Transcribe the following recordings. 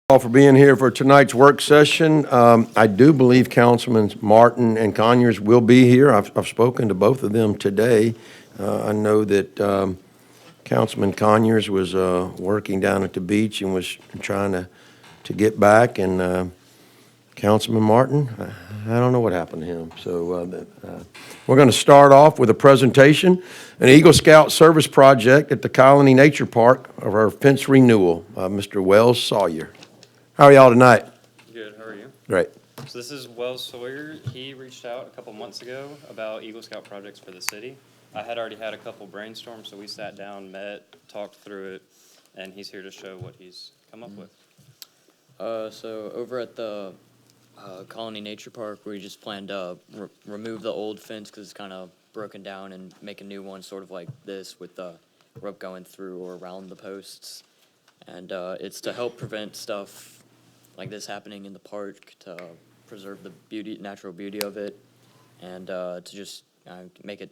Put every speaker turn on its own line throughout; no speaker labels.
All for being here for tonight's work session. I do believe Councilman Martin and Conyers will be here. I've spoken to both of them today. I know that Councilman Conyers was working down at the beach and was trying to get back, and Councilman Martin, I don't know what happened to him. So we're going to start off with a presentation, an Eagle Scout service project at the Colony Nature Park of our fence renewal. Mr. Wells Sawyer. How are y'all tonight?
Good, how are you?
Great.
So this is Wells Sawyer. He reached out a couple months ago about Eagle Scout projects for the city. I had already had a couple brainstorms, so we sat down, met, talked through it, and he's here to show what he's come up with.
So over at the Colony Nature Park, we just planned to remove the old fence because it's kind of broken down and make a new one sort of like this with the rope going through or around the posts. And it's to help prevent stuff like this happening in the park, to preserve the natural beauty of it, and to just make it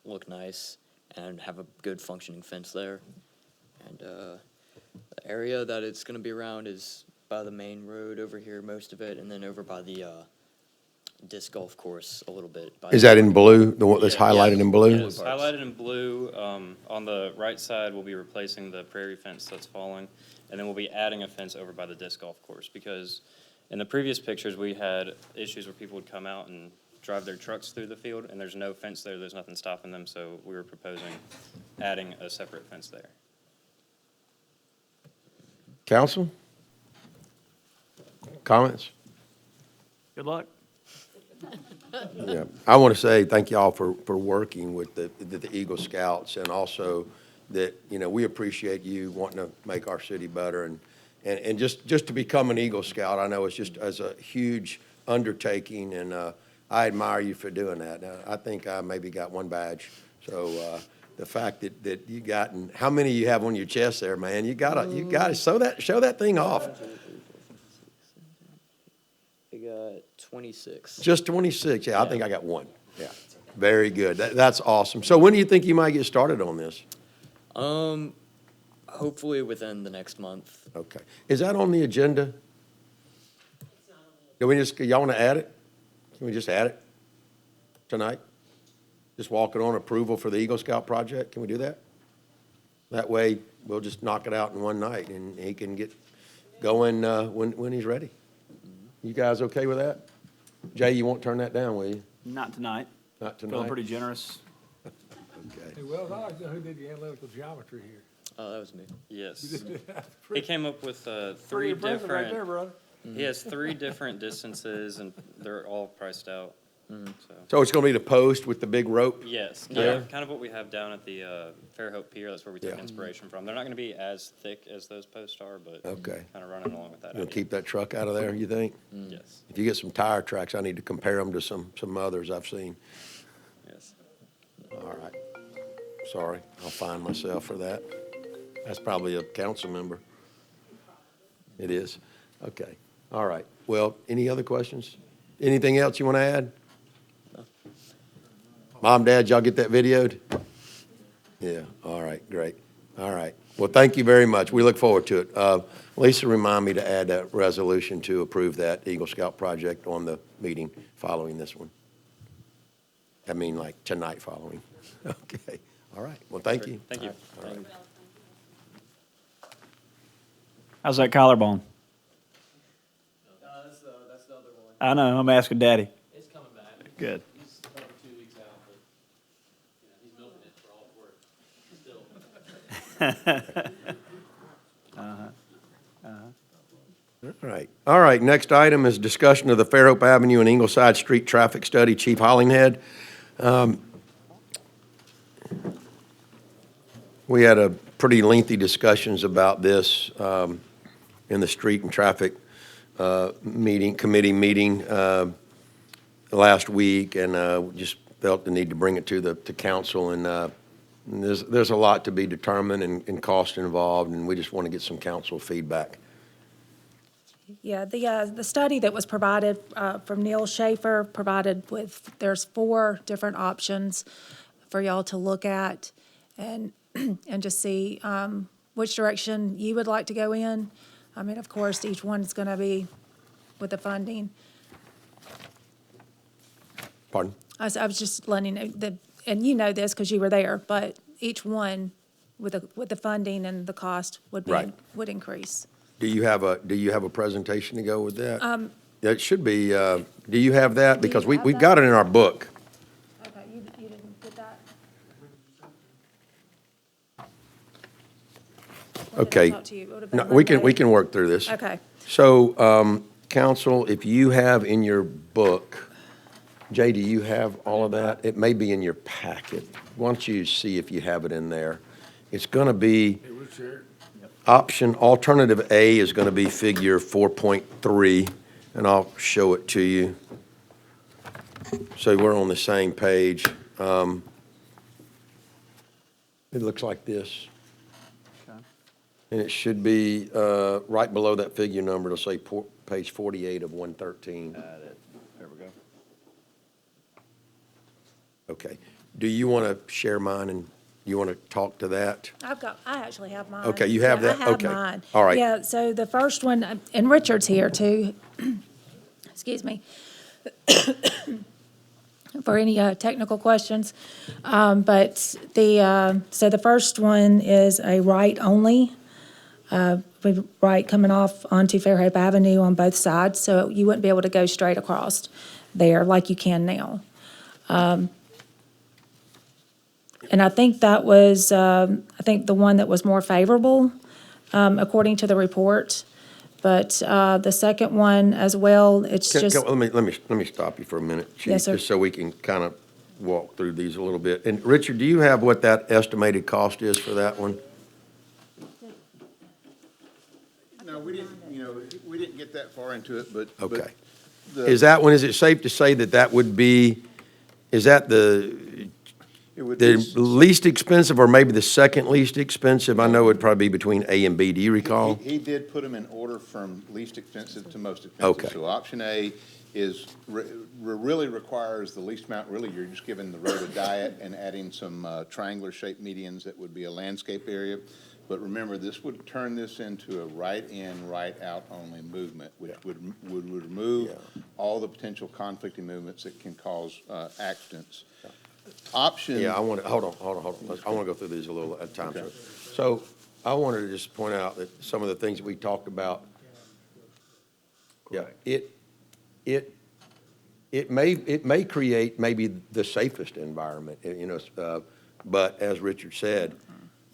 look nice and have a good functioning fence there. And the area that it's going to be around is by the main road over here, most of it, and then over by the disc golf course a little bit.
Is that in blue, the one that's highlighted in blue?
Yes, highlighted in blue. On the right side, we'll be replacing the prairie fence that's falling, and then we'll be adding a fence over by the disc golf course, because in the previous pictures, we had issues where people would come out and drive their trucks through the field, and there's no fence there, there's nothing stopping them, so we were proposing adding a separate fence there.
Council? Comments?
Good luck.
Yeah, I want to say thank y'all for working with the Eagle Scouts, and also that, you know, we appreciate you wanting to make our city better, and just to become an Eagle Scout, I know it's just as a huge undertaking, and I admire you for doing that. I think I maybe got one badge, so the fact that you got, and how many you have on your chest there, man, you gotta show that thing off.
We got 26.
Just 26. Yeah, I think I got one. Yeah, very good. That's awesome. So when do you think you might get started on this?
Hopefully within the next month.
Okay. Is that on the agenda? Y'all want to add it? Can we just add it tonight? Just walk it on approval for the Eagle Scout project? Can we do that? That way, we'll just knock it out in one night, and he can get going when he's ready. You guys okay with that? Jay, you won't turn that down, will you?
Not tonight.
Not tonight?
Feeling pretty generous.
Okay.
Hey, Wells, I like to know who did the analytical geometry here.
Oh, that was me.
Yes. He came up with three
impressive right
different,
there, brother.
he has 3 different distances, and they're all priced out.
So it's going to be the post with the big rope?
Yes,
Yeah.
kind of what we have down at the Fairhope Pier. That's where we took
Yeah.
inspiration from. They're not going to be as thick as those posts are, but
Okay.
kind of running along with that.
You'll
idea.
keep that truck out of there, you think?
Yes,
If you get some tire tracks, I need to compare them to some others I've seen.
yes.
All right. Sorry, I'll find myself for that. That's probably a council member. It is? Okay. All right. Well, any other questions? Anything else you want to add? Mom, Dad, y'all get that videoed? Yeah, all right, great. All right. Well, thank you very much. We look forward to it. Lisa, remind me to add that resolution to approve that Eagle Scout project on the meeting following this one. I mean, like tonight following. Okay. All right. Well, thank you.
Thank you.
All right.
How's that collarbone?
That's the other one.
I know, I'm asking Daddy.
It's coming back.
Good.
He's over 2 weeks out, but he's milking it for all it's worth. Still.
All right. All right. Next item is discussion of the Fairhope Avenue and Ingleside Street traffic study. Chief Hollinghead. We had a pretty lengthy discussions about this in the street and traffic committee meeting last week, and just felt the need to bring it to council. And there's a lot to be determined and cost involved, and we just want to get some council feedback.
Yeah, the study that was provided from Neil Schaefer there's 4 different options for y'all to look at and just see which direction you would like to go in. I mean, of course, each one's going to be with the funding.
Pardon?
I was just letting you know that, and you know this because you were there, but each one with the funding and the cost
Right.
would increase.
Do you have a presentation to go with that? It should be, do you have that?
Do you
Because
have
we've
that?
got it in our book.
Okay, you didn't get that? When did I
Okay.
talk to you? It would've been
No, we
Monday.
can work through this.
Okay.
So, council, if you have in your book, Jay, do you have all of that? It may be in your packet. Why don't you see if you have it in there? It's going to be, alternative A is going to be figure 4.3, and I'll show it to you. So we're on the same page. It looks like this. And it should be right below that figure number. It'll say page 48 of 113.
There we go.
Okay. Do you want to share mine and you want to talk to that?
I actually have mine.
Okay, you have
Yeah,
that?
I have
Okay.
mine.
All right.
Yeah, so the first one, and Richard's here too. Excuse me. For any technical questions. But so the first one is a right only. Right coming off onto Fairhope Avenue on both sides, so you wouldn't be able to go straight across there like you can now. And I think that was, I think the one that was more favorable, according to the report. But the second one as well, it's just,
Let me stop you for a minute, Chief.
Yes, sir.
Just so we can kind of walk through these a little bit. And Richard, do you have what that estimated cost is for that one?
No, we didn't get that far into it, but.
Okay.
the-
Is it safe to say that would be, is that the
It would
the
be,
least expensive or maybe the second least expensive? I know it'd probably be between A and B. Do you recall?
he did put them in order from least expensive to most
Okay.
expensive. So option A is, really requires the least amount, really, you're just giving the road a diet and adding some triangular shaped medians that would be a landscape area. But remember, this would turn this into a right-in, right-out only movement, which would remove all the potential conflicting movements that can cause accidents. Option.
Yeah, hold on. I want to go through these a little at a time.
Okay.
So I wanted to just point out that some of the things that we talked about. Yeah, it may create maybe the safest environment, but as Richard said,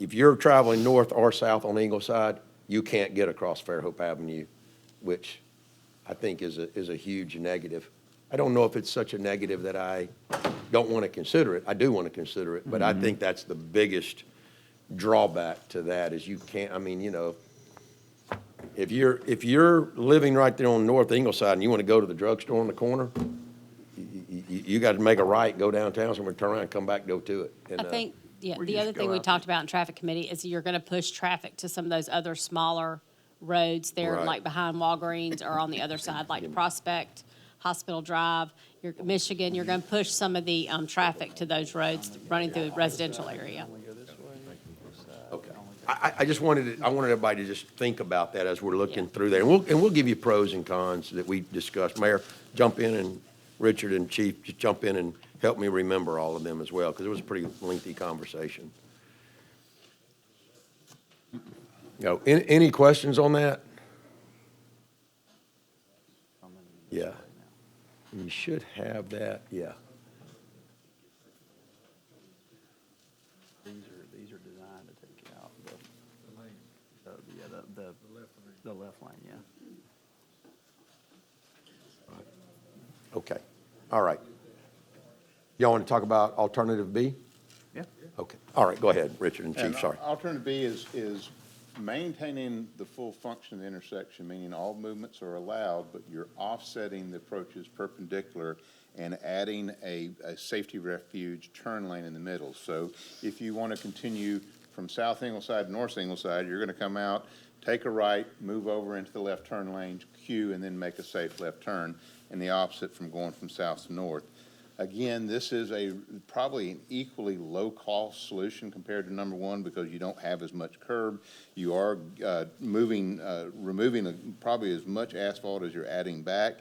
if you're traveling north or south on Ingleside, you can't get across Fairhope Avenue, which I think is a huge negative. I don't know if it's such a negative that I don't want to consider it. I do want to consider it, but I think that's the biggest drawback to that is you can't, if you're living right there on North Ingleside and you want to go to the drugstore on the corner, you got to make a right, go downtown somewhere, turn around, and come back, go to it. And,
I think, yeah,
or you
the
just
other
go
thing we
out
talked about in traffic committee is you're gonna push traffic to some of those other smaller roads there,
Right.
like behind Walgreens or on the other side, like Prospect, Hospital Drive, Michigan, you're gonna push some of the, traffic to those roads running through the residential area.
Okay. I just I wanted everybody to just think about that as we're looking through there. And we'll give you pros and cons that we discussed. Mayor, jump in, and Richard and Chief, just jump in and help me remember all of them as well, because it was a pretty lengthy conversation. Any questions on that? Yeah. You should have that, yeah.
These are designed to take you out the left lane, yeah.
Okay, all right. Y'all want to talk about alternative B?
Yeah.
Okay, all right, go ahead, Richard and
And
Chief, sorry.
Alternative B is maintaining the full function of the intersection, meaning all movements are allowed, but you're offsetting the approaches perpendicular and adding a safety refuge turn lane in the middle. So if you want to continue from South Ingleside to North Ingleside, you're going to come out, take a right, move over into the left turn lane, queue, and then make a safe left turn, and the opposite from going from south to north. Again, this is probably an equally low-cost solution compared to number one because you don't have as much curb. You are removing probably as much asphalt as you're adding back,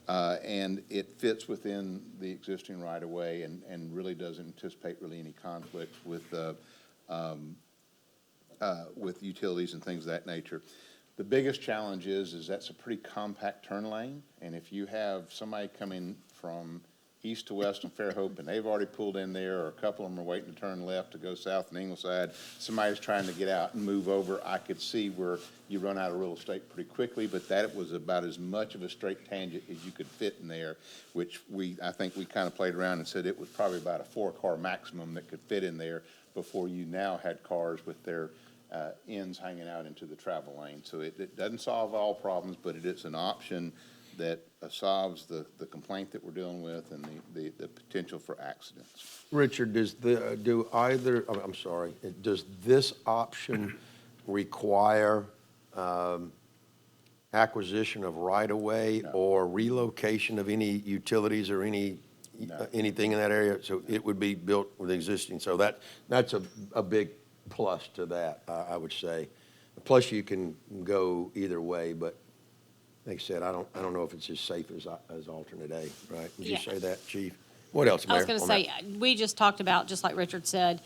and it fits within the existing right-of-way and really doesn't anticipate really any conflicts with utilities and things of that nature. The biggest challenge is that's a pretty compact turn lane, and if you have somebody coming from east to west on Fairhope, and they've already pulled in there, or a couple of them are waiting to turn left to go south on Ingleside, somebody's trying to get out and move over, I could see where you run out of real estate pretty quickly, but that was about as much of a straight tangent as you could fit in there, which I think we kind of played around and said it was probably about a 4-car maximum that could fit in there before you now had cars with their ends hanging out into the travel lane. So it doesn't solve all problems, but it is an option that solves the complaint that we're dealing with and the potential for accidents.
Richard, does I'm sorry, does this option require acquisition of right-of-way
No.
or relocation of any utilities or
No.
anything in that area? So it would be built with existing, so that's a big plus to that, I would say. Plus, you can go either way, but like I said, I don't know if it's as safe as alternate A, right? Would you
Yeah.
say that, Chief? What else, Mayor?
I was going to
on
say,
that?
we just talked about, just like Richard said,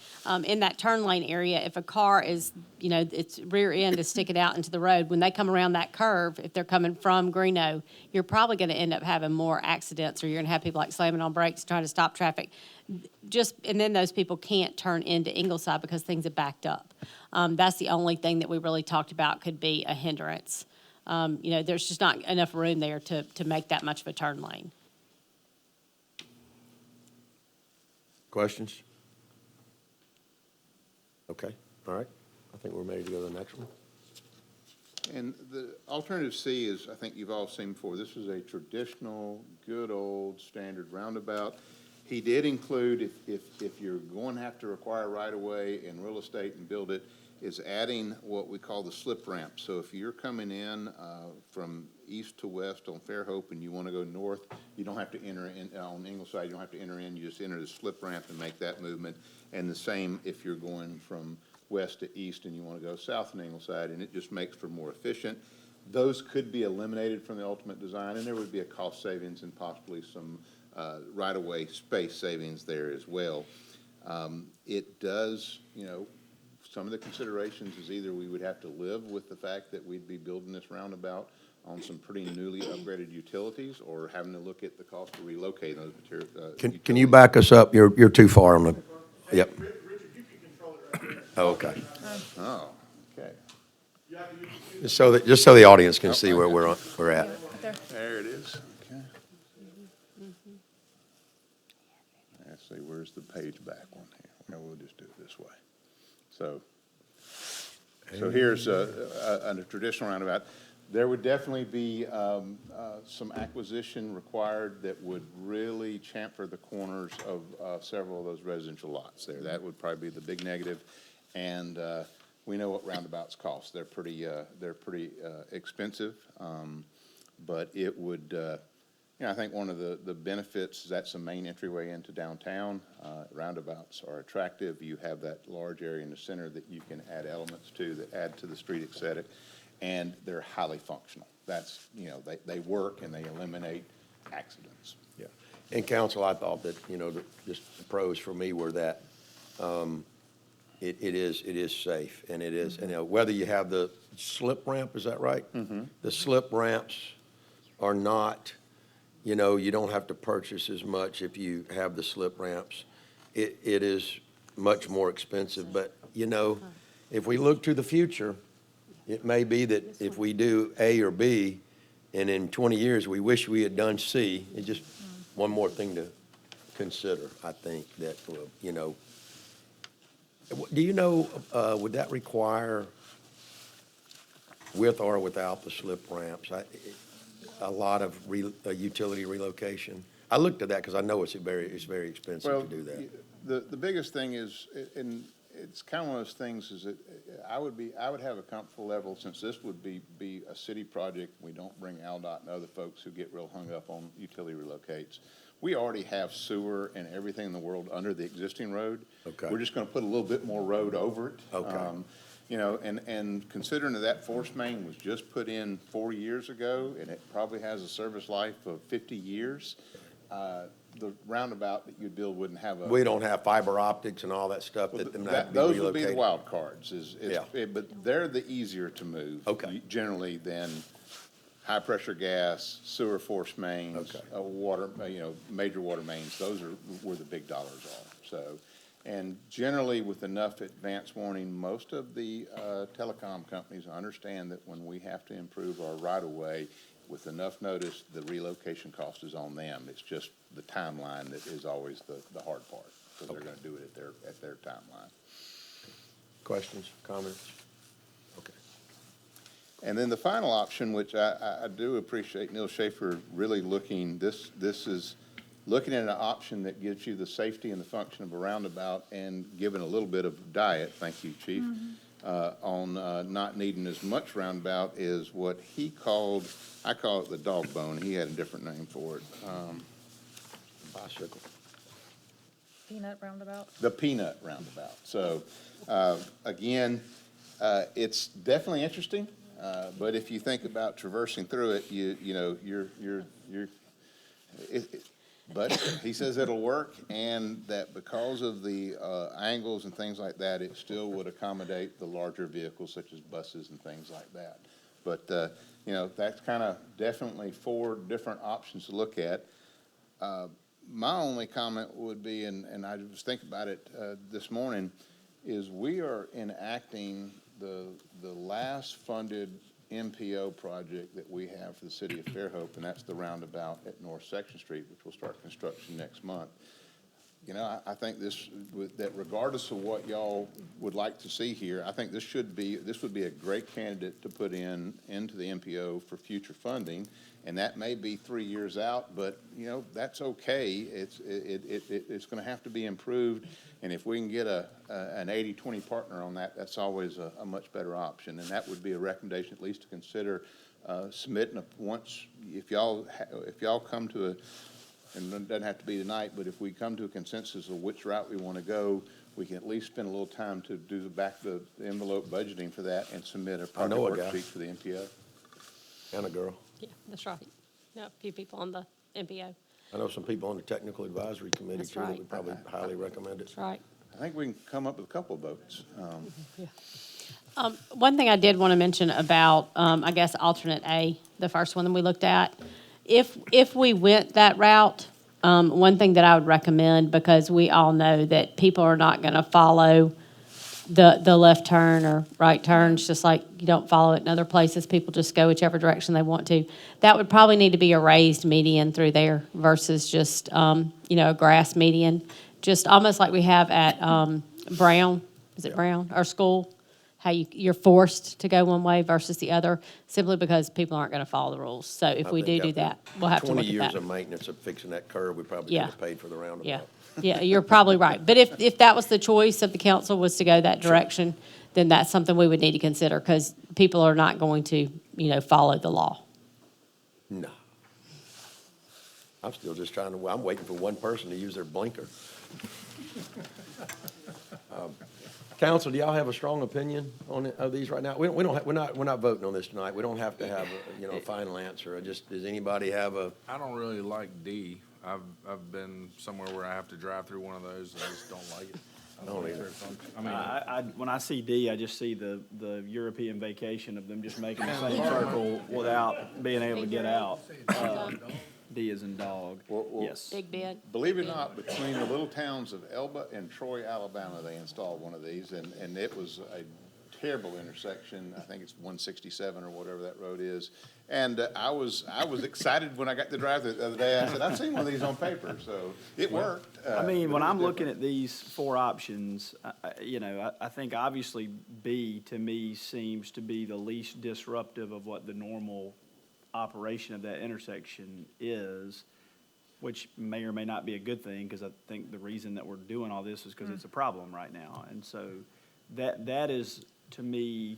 in that turn lane area, if a car is, its rear end is sticking out into the road, when they come around that curve, if they're coming from Greeno, you're probably going to end up having more accidents, or you're going to have people like slamming on brakes, trying to stop traffic. And then those people can't turn into Ingleside because things are backed up. That's the only thing that we really talked about could be a hindrance. There's just not enough room there to make that much of a turn lane.
Questions? Okay, all right. I think we're ready to go to the next one.
And the alternative C is, I think you've all seen before, this is a traditional, good old standard roundabout. He did include, if you're going to have to require right-of-way in real estate and build it, is adding what we call the slip ramp. So if you're coming in from east to west on Fairhope and you want to go north, you don't have to enter in on Ingleside. You don't have to enter in. You just enter the slip ramp and make that movement. And the same if you're going from west to east and you want to go south on Ingleside, and it just makes for more efficient. Those could be eliminated from the ultimate design, and there would be a cost savings and possibly some right-of-way space savings there as well. It does, some of the considerations is either we would have to live with the fact that we'd be building this roundabout on some pretty newly upgraded utilities, or having to look at the cost of relocating those materials.
Can you back us up? You're too far on the, yep.
Richard, you can control it right there.
Oh, okay.
Oh, okay.
You have to use the-
Just so the audience can see where we're at.
There it is. Okay. Let's see, where's the page back one here? Well, we'll just do it this way. So here's a traditional roundabout. There would definitely be some acquisition required that would really chamfer the corners of several of those residential lots there. That would probably be the big negative. And we know what roundabouts cost. They're pretty expensive. But it would, I think one of the benefits is that's the main entryway into downtown. Roundabouts are attractive. You have that large area in the center that you can add elements to that add to the street aesthetic, and they're highly functional. That's, they work and they eliminate accidents.
Yeah. And council, I thought that, just the pros for me were that it is safe, and it is, whether you have the slip ramp, is that right? Mm-hmm. The slip ramps are not, you don't have to purchase as much if you have the slip ramps. It is much more expensive, but, if we look to the future, it may be that if we do A or B, and in 20 years, we wish we had done C, it's just one more thing to consider, I think, that, do you know, would that require with or without the slip ramps, a lot of utility relocation? I looked at that because I know it's very expensive to do that.
The biggest thing is, and it's kind of one of those things is that I would have a comfortable level, since this would be a city project. We don't bring AlDOT and other folks who get real hung up on utility relocates. We already have sewer and everything in the world under the existing road.
Okay.
We're just gonna put a little bit more road over it.
Okay.
You know, and considering that force main was just put in 4 years ago, and it probably has a service life of 50 years, the roundabout that you'd build wouldn't have a.
We don't have fiber optics and all that stuff
Well,
that them have to be
those would be the
relocated.
wild cards,
Yeah.
but they're the easier to move.
Okay.
Generally than high-pressure gas, sewer force mains,
Okay.
Water, major water mains. Those are where the big dollars are, so. And generally, with enough advance warning, most of the telecom companies understand that when we have to improve our right-of-way, with enough notice, the relocation cost is on them. It's just the timeline that is always the hard part, because they're gonna do it at their timeline.
Questions, comments? Okay.
And then the final option, which I do appreciate Neil Schaefer really looking, this is looking at an option that gives you the safety and the function of a roundabout and giving a little bit of diet, thank you, Chief, on not needing as much roundabout is what he called, I call it the dog bone. He had a different name for it.
Bicycle.
Peanut roundabout.
The peanut roundabout. So, again, it's definitely interesting, but if you think about traversing through it, but he says it'll work, and that because of the angles and things like that, it still would accommodate the larger vehicles such as buses and things like that. But, that's kind of definitely 4 different options to look at. My only comment would be, and I was thinking about it this morning, is we are enacting the last funded MPO project that we have for the city of Fairhope, and that's the roundabout at North Section Street, which will start construction next month. I think that regardless of what y'all would like to see here, I think this would be a great candidate to put into the MPO for future funding. And that may be 3 years out, but, that's okay. It's gonna have to be improved. And if we can get an 80-20 partner on that, that's always a much better option. And that would be a recommendation at least to consider submitting if y'all come to and it doesn't have to be tonight, but if we come to a consensus of which route we want to go, we can at least spend a little time to do the envelope budgeting for that and submit a project
know a guy.
worksheet for the MPO.
And a girl.
Yeah, that's right. Yeah, a few people on the MPO.
I know some people on the technical advisory committee
That's
too that
right.
would probably highly recommend it.
That's right.
I think we can come up with a couple of votes.
One thing I did want to mention about, I guess, alternate A, the first one that we looked at. If we went that route, one thing that I would recommend, because we all know that people are not going to follow the left turn or right turns, just like you don't follow it in other places. People just go whichever direction they want to. That would probably need to be a raised median through there versus just, a grass median. Just almost like we have at Brown, is it Brown, our school? How you're forced to go one way versus the other, simply because people aren't going to follow the rules. So if we do that, we'll have to look
20
at
years
that.
of maintenance of fixing that curve, we probably could
Yeah.
have paid for the roundabout.
Yeah, yeah, you're probably right. But if that was the choice of the council, was to go that direction, then that's something we would need to consider, because people are not going to, follow the law.
No. I'm still just I'm waiting for one person to use their blinker. Council, do y'all have a strong opinion of these right now? We're not voting on this tonight. We don't have to have a final answer. Does anybody have a?
I don't really like D. I've been somewhere where I have to drive through one of those and I just don't like it.
I don't either.
I when I see D, I just see the European vacation of them just making the same circle without being able to get out. D as in dog.
Well,
Yes.
Big bid.
Believe it or not, between the little towns of Elba and Troy, Alabama, they installed one of these, and it was a terrible intersection. I think it's 167 or whatever that road is. And I was excited when I got to drive the other day. I said, I've seen one of these on paper, so it worked.
I
but
mean,
it
when
was
I'm looking
different.
at these 4 options, I think obviously B to me seems to be the least disruptive of what the normal operation of that intersection is. which may or may not be a good thing, because I think the reason that we're doing all this is because it's a problem right now. And so that is, to me,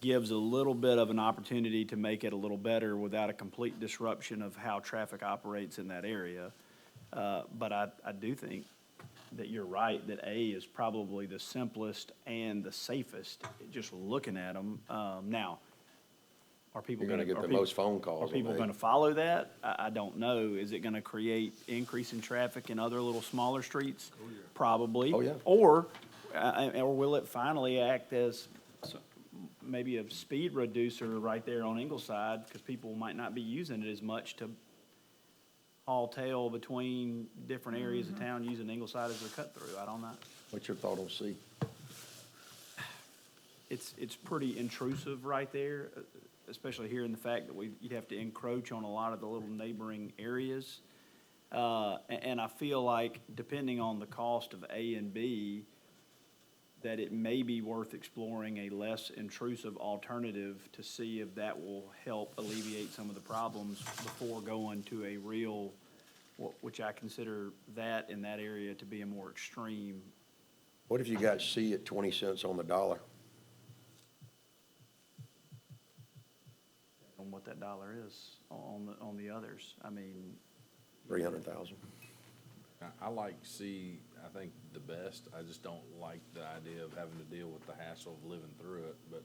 gives a little bit of an opportunity to make it a little better without a complete disruption of how traffic operates in that area. But I do think that you're right, that A is probably the simplest and the safest, just looking at them. Now, are people
You're
gonna?
gonna get
are
the
people-
most phone calls
Are
on
people
A.
gonna follow that? I don't know. Is it gonna create increase in traffic in other little smaller streets? Probably.
Oh, yeah.
Or will it finally act as maybe a speed reducer right there on Ingleside, because people might not be using it as much to haul tail between different areas of town using Ingleside as a cut through. I don't know.
What's your thought on C?
It's pretty intrusive right there, especially here in the fact that you'd have to encroach on a lot of the little neighboring areas. And I feel like depending on the cost of A and B, that it may be worth exploring a less intrusive alternative to see if that will help alleviate some of the problems before going to a real, which I consider that in that area to be a more extreme.
What if you got C at 20 cents on the dollar?
On what that dollar is on the others. I mean,
300,000.
I like C, I think, the best. I just don't like the idea of having to deal with the hassle of living through it, but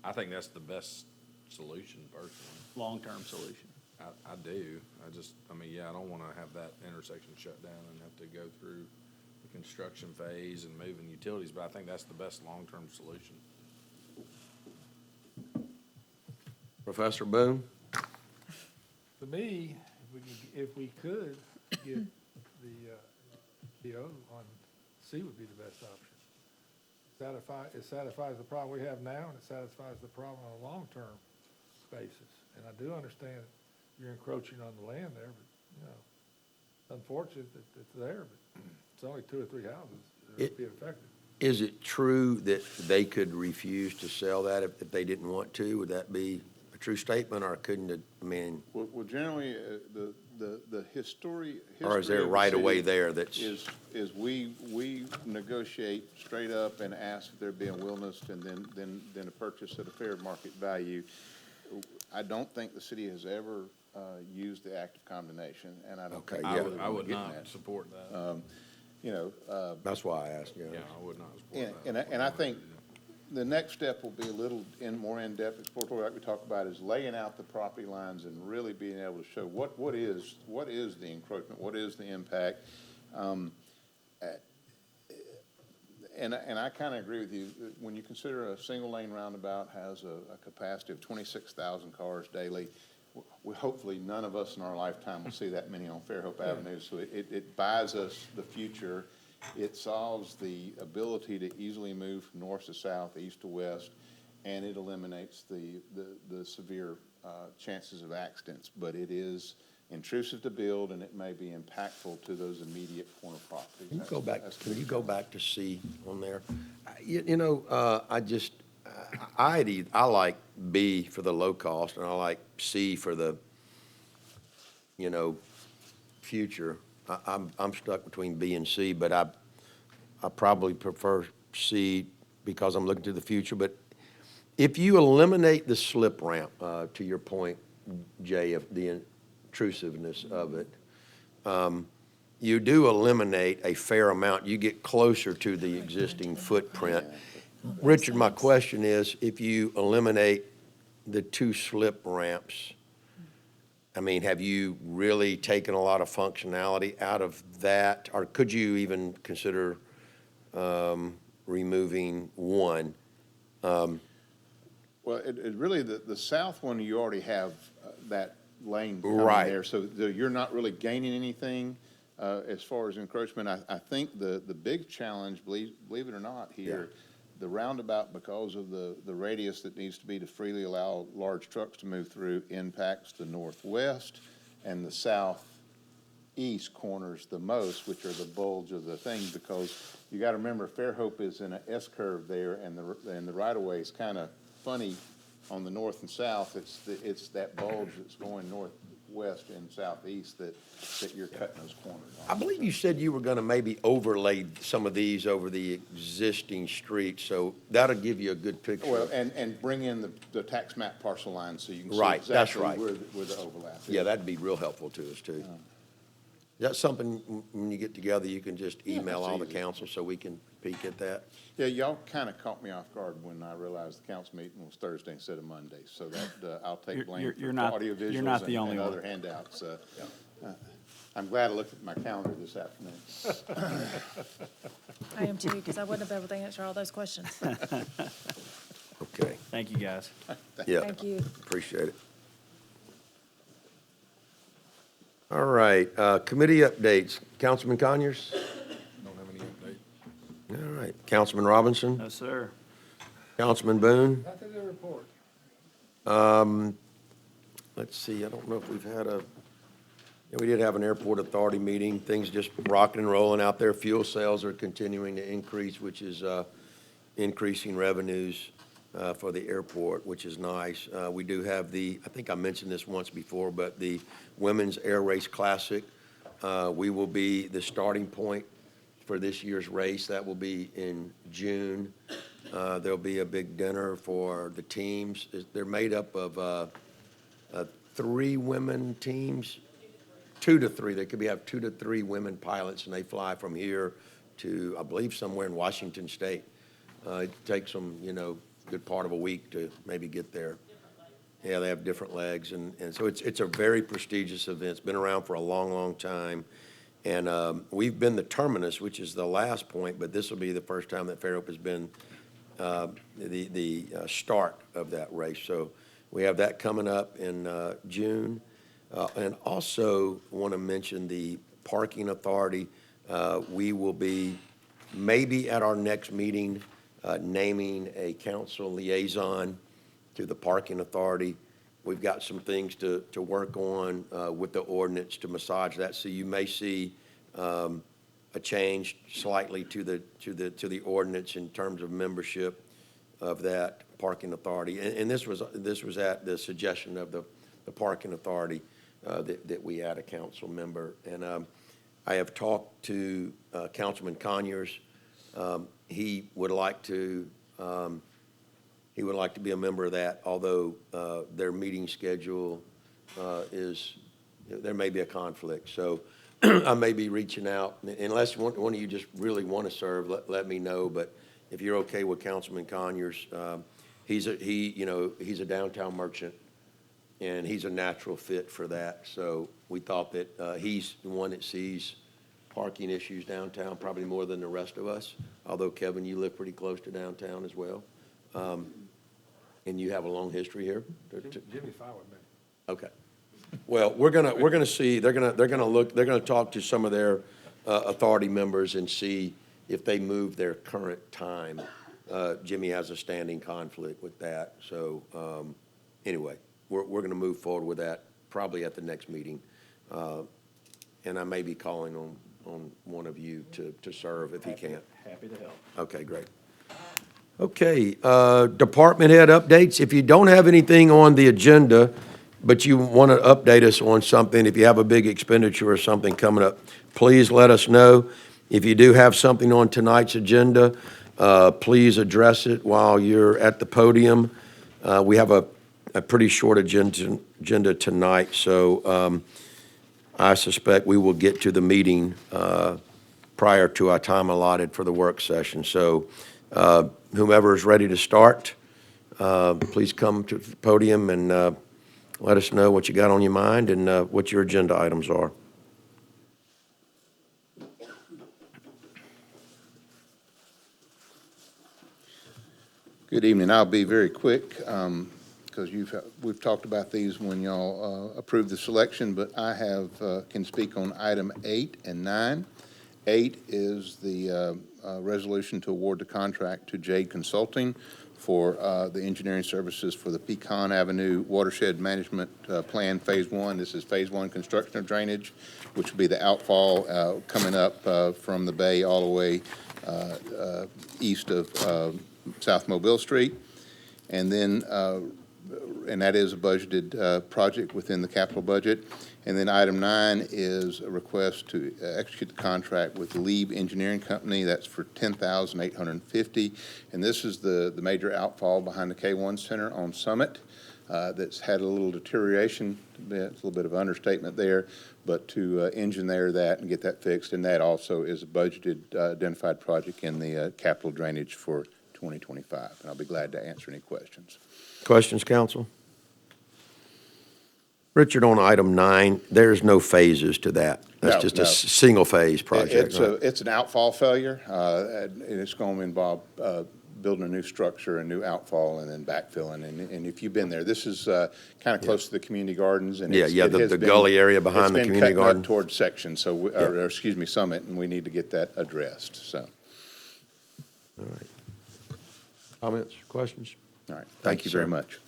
I think that's the best solution personally.
long-term solution.
I do. I mean, yeah, I don't want to have that intersection shut down and have to go through the construction phase and moving utilities, but I think that's the best long-term solution.
Professor Boone?
To me, if we could get the, PO on C would be the best option. It satisfies the problem we have now, and it satisfies the problem on a long-term basis. And I do understand you're encroaching on the land there, but, you know, it's unfortunate that it's there, but it's only 2 or 3 houses that would be affected.
Is it true that they could refuse to sell that if they didn't want to? Would that be a true statement, or couldn't it, I mean,
Well, generally, the history.
or is there
of the
right away
city
there that's?
Is we negotiate straight up and ask if there be a willingness and then a purchase at a fair market value. I don't think the city has ever used the act of condemnation, and I don't think.
Okay,
I
yeah.
would, I would
getting
not
at.
support that.
You know,
That's why I asked, you know.
Yeah, I would not support
and,
that.
and I think the next step will be a little more in-depth exploratory, like we talked about, is laying out the property lines and really being able to show what is the encroachment, what is the impact. And I kind of agree with you. When you consider a single-lane roundabout has a capacity of 26,000 cars daily, hopefully none of us in our lifetime will see that many on Fairhope Avenue. So it buys us the future. It solves the ability to easily move from north to south, east to west, and it eliminates the severe chances of accidents. But it is intrusive to build, and it may be impactful to those immediate corner properties.
Can you go back to C on there? You know, I like B for the low cost, and I like C for the, you know, future. I'm stuck between B and C, but I probably prefer C because I'm looking to the future. But if you eliminate the slip ramp, to your point, Jay, of the intrusiveness of it, you do eliminate a fair amount. You get closer to the existing footprint. Richard, my question is, if you eliminate the 2 slip ramps, I mean, have you really taken a lot of functionality out of that? Or could you even consider removing 1?
Well, it really, the south one, you already have that lane coming
Right.
there. So you're not really gaining anything as far as encroachment. I think the big challenge, believe it or not, here, the roundabout, because of the radius that needs to be to freely allow large trucks to move through, impacts the northwest and the southeast corners the most, which are the bulge of the thing, because you got to remember Fairhope is in an S curve there, and the right of way is kind of funny on the north and south. It's that bulge that's going west and southeast that you're cutting those corners
I
on.
believe you said you were gonna maybe overlay some of these over the existing streets, so that'll give you a good picture.
Well, and bring in the tax map parcel lines so you can see
Right, that's
exactly
right.
where the overlap is.
Yeah, that'd be real helpful to us, too. That's something, when you get together, you can just email
that's
all the
easy.
council so we can peek at that?
Yeah, y'all kind of caught me off guard when I realized the council meeting was Thursday instead of Monday, so that, I'll take blame
You're
for
not-
audio
you're not
visuals
the only
and
one.
other handouts. I'm glad I looked at my calendar this afternoon.
I am too, because I wouldn't have been able to answer all those questions.
Okay,
Thank you, guys.
yeah.
Thank you.
Appreciate it. All right, committee updates. Councilman Conyers?
Don't have any update.
All right, Councilman Robinson?
No, sir.
Councilman Boone?
Nothing to report.
Let's see, I don't know if we've had yeah, we did have an airport authority meeting. Things just rocking and rolling out there. Fuel sales are continuing to increase, which is increasing revenues for the airport, which is nice. We do have I think I mentioned this once before, but the Women's Air Race Classic, we will be the starting point for this year's race. That will be in June. There'll be a big dinner for the teams. They're made up of 3 women teams, 2 to 3. They could have 2 to 3 women pilots, and they fly from here to, I believe, somewhere in Washington State. It takes them, good part of a week to maybe get there. Yeah, they have different legs, and so it's a very prestigious event. It's been around for a long, long time. And we've been the terminus, which is the last point, but this will be the first time that Fairhope has been the start of that race. So we have that coming up in June. And also want to mention the parking authority. We will be maybe at our next meeting naming a council liaison to the parking authority. We've got some things to work on with the ordinance to massage that. So you may see a change slightly to the ordinance in terms of membership of that parking authority. And this was at the suggestion of the parking authority that we add a council member. And I have talked to Councilman Conyers. He would like to be a member of that, although their meeting schedule there may be a conflict. So I may be reaching out, unless one of you just really want to serve, let me know. But if you're okay with Councilman Conyers, he's a downtown merchant, and he's a natural fit for that. So we thought that he's the one that sees parking issues downtown probably more than the rest of us, although, Kevin, you live pretty close to downtown as well. And you have a long history here?
Jimmy's fine with me.
Okay. Well, we're gonna see, they're gonna talk to some of their authority members and see if they move their current time. Jimmy has a standing conflict with that, so, anyway, we're gonna move forward with that probably at the next meeting. And I may be calling on one of you to serve if he can't.
Happy to help.
Okay, great. Okay, department head updates. If you don't have anything on the agenda, but you want to update us on something, if you have a big expenditure or something coming up, please let us know. If you do have something on tonight's agenda, please address it while you're at the podium. We have a pretty short agenda tonight, so I suspect we will get to the meeting prior to our time allotted for the work session. So whomever is ready to start, please come to the podium and let us know what you got on your mind and what your agenda items are.
Good evening. I'll be very quick because we've talked about these when y'all approved the selection, but I can speak on item 8 and 9. 8 is the resolution to award the contract to Jade Consulting for the engineering services for the Pecan Avenue Watershed Management Plan Phase 1. This is Phase 1 construction of drainage, which will be the outfall coming up from the bay all the way east of South Mobile Street. And then and that is a budgeted project within the capital budget. And then item 9 is a request to execute the contract with Lieb Engineering Company. That's for $10,850. And this is the major outfall behind the K1 Center on Summit that's had a little deterioration. It's a little bit of understatement there, but to engineer that and get that fixed. And that also is a budgeted identified project in the capital drainage for 2025. And I'll be glad to answer any questions.
Questions, council? Richard, on item 9, there's no phases to that. That's
No,
just
no.
a single-phase project, right?
It's an outfall failure, and it's going to involve building a new structure, a new outfall, and then backfilling. And if you've been there, this is kind of close to the community gardens, and
Yeah,
it's-
yeah,
it has
the
been-
gully area behind the community
It's been cutting
garden.
up towards Section, so, or excuse me, Summit, and we need to get that addressed, so.
All right. Comments, questions?
All right,
Thank
thank
you,
you very
sir.
much.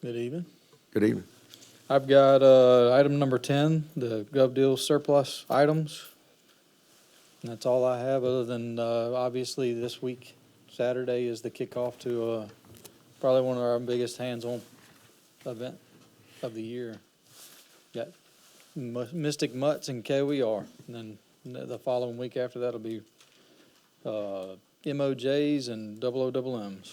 Good evening.
Good evening.
I've got item number 10, the Gov Deal surplus items. And that's all I have, other than obviously this week, Saturday is the kickoff to probably one of our biggest hands-on event of the year. Got Mystic Mutts and KWR. And then the following week after that will be MOJs and OOMs.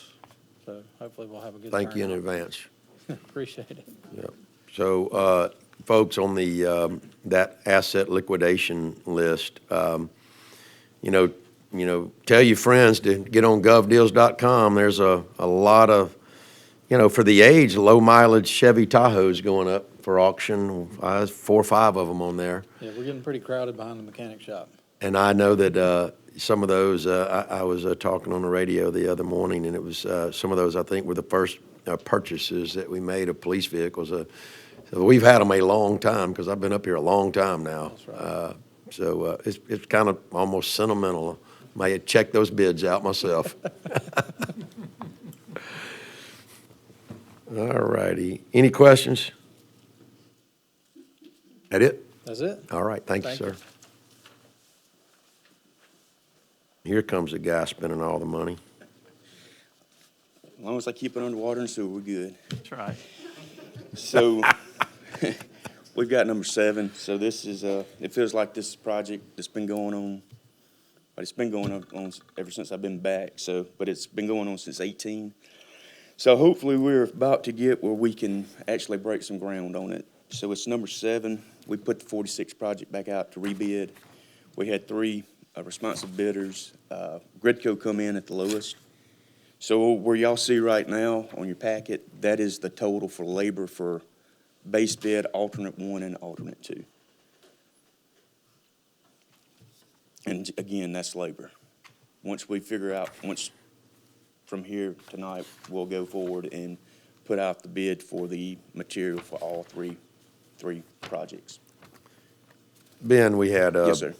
So hopefully we'll have a good
Thank you in
turnout.
advance.
Appreciate it.
Yep. So, folks, on the, that asset liquidation list, you know, tell your friends to get on govdeals.com. There's a lot of, for the age, low mileage Chevy Tahoes going up for auction. 4 or 5 of them on there.
Yeah, we're getting pretty crowded behind the mechanic shop.
And I know that some of those, I was talking on the radio the other morning, and it was some of those, I think, were the first purchases that we made of police vehicles. So we've had them a long time, because I've been up here a long time now.
That's right.
So it's kind of almost sentimental. May check those bids out myself. All righty. Any questions? That it?
That's it.
All right. Thank you,
Thank you.
sir. Here comes the guy spending all the money.
As long as I keep it underwater and sewer, we're good.
That's right.
So, we've got number 7. So this is, it feels like this project that's been going on, but it's been going on ever since I've been back, so, but it's been going on since 18. So hopefully we're about to get where we can actually break some ground on it. So it's number 7. We put the 46 project back out to rebid. We had 3 responsive bidders. Gridco come in at the lowest. So where y'all see right now on your packet, that is the total for labor for base bid, alternate 1 and alternate 2. And again, that's labor. Once we figure out, once from here tonight, we'll go forward and put out the bid for the material for all three projects.
Ben, we had,
Yes, sir.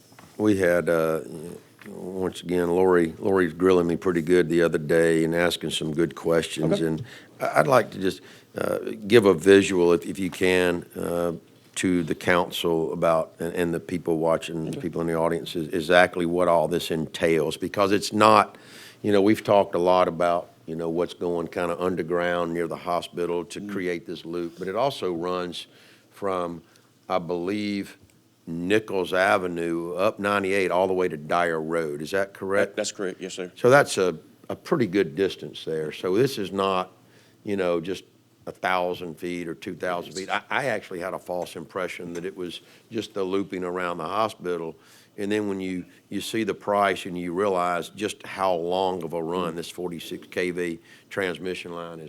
once again, Lori's grilling me pretty good the other day and asking some good questions.
Okay.
And I'd like to just give a visual, if you can, to the council about, and the people watching, the people in the audience, is exactly what all this entails. Because it's not, we've talked a lot about, what's going kind of underground near the hospital to create this loop. But it also runs from, I believe, Nichols Avenue up 98 all the way to Dyer Road. Is that correct?
That's correct, yes, sir.
So that's a pretty good distance there. So this is not, just 1,000 feet or 2,000 feet. I actually had a false impression that it was just the looping around the hospital. And then when you see the price and you realize just how long of a run this 46 kV transmission line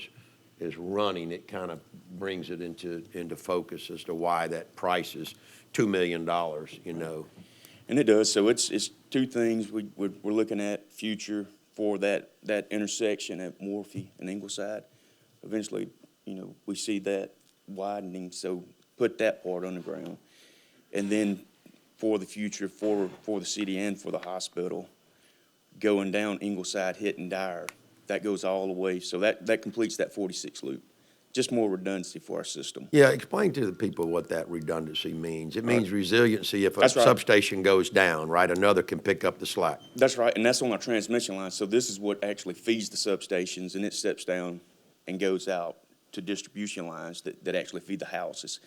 is running, it kind of brings it into focus as to why that price is $2 million,
And it does. So it's 2 things. We're looking at future for that intersection at Morphy and Ingleside. Eventually, we see that widening, so put that part underground. And then for the future, for the city and for the hospital, going down Ingleside, hitting Dyer, that goes all the way. So that completes that 46 loop. just more redundancy for our system.
Yeah, explain to the people what that redundancy means. It means resiliency if a
That's right.
substation goes down, right? Another can pick up the slack.
That's right, and that's on our transmission line. So this is what actually feeds the substations, and it steps down and goes out to distribution lines that actually feed the houses.